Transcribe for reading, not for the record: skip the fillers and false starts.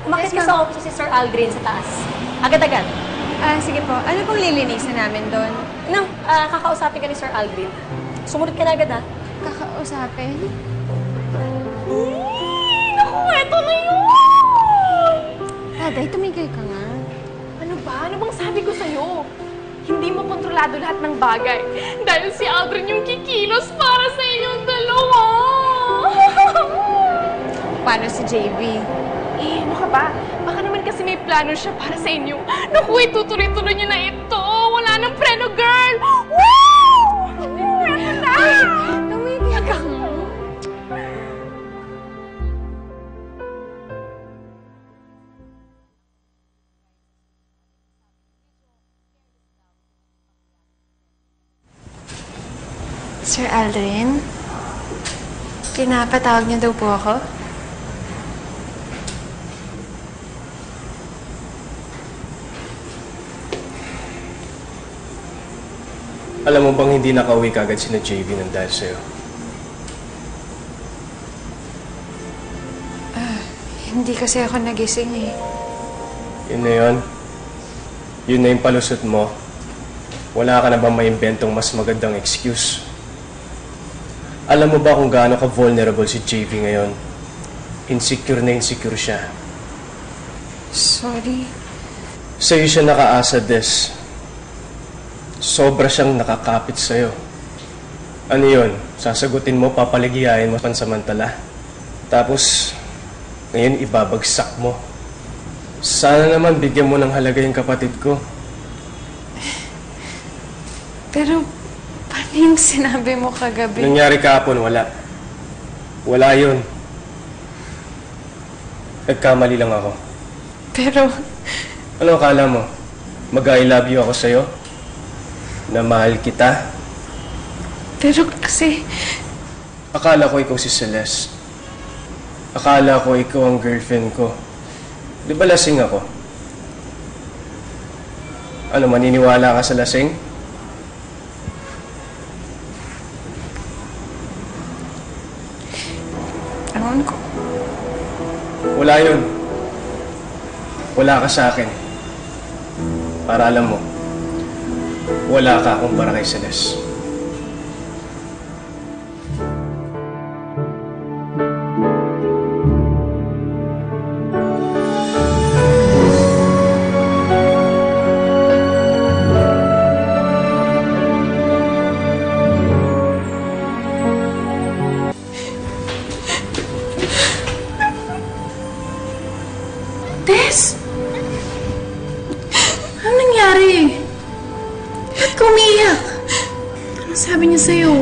Umakit Yes, ka sa office si Sir Aldrin sa taas. Agad-agad. Sige po. Ano pong lilinisan namin doon? No, kakausapin ka ni Sir Aldrin. Sumunod ka na agad, ha? Kakausapin? Naku, eto na yun! Taday, tumigil ka nga. Ano ba? Ano bang sabi ko sa'yo? Hindi mo kontrolado lahat ng bagay. Dahil si Aldrin yung kikilos para sa inyong dalawa. Paano si JB? Ano ka ba? Baka naman kasi may plano siya para sa inyo. Naku, itutuloy-tuloy niyo na ito. Wala nang preno, girl! Woo! Eto na! Tumigil ka nga. Sir Aldrin? Pinapatawag niyo daw po ako? Alam mo bang hindi nakauwi kagad sina JV ng dahil sa'yo? Hindi kasi ako nagising eh. Yun na yun. Yun na yung palusot mo. Wala ka na bang maimbentong mas magandang excuse? Alam mo ba kung gaano ka-vulnerable si JV ngayon? Insecure na insecure siya. Sorry. Sa'yo siya nakaasa, Des. Sobra siyang nakakapit sa'yo. Ano yun? Sasagutin mo, papaligiyahin mo pansamantala. Tapos, ngayon ibabagsak mo. Sana naman bigyan mo ng halaga yung kapatid ko. Pero, paano yung sinabi mo kagabi? Nangyari kahapon, wala. Wala yun. Nagkamali lang ako. Pero, Ano akala mo? Mag-I love you ako sa'yo? Na mahal kita? pero kasi, Akala ko ikaw si Celeste. Akala ko ikaw ang girlfriend ko. Di ba lasing ako? Ano, maniniwala ka sa lasing? ewan ko. Wala yun. Wala ka sa akin. Para alam mo, wala ka kumpara kay Celeste. Tess! Anong nangyari? Ba't ka umiiyak? Anong sabi niya sa'yo?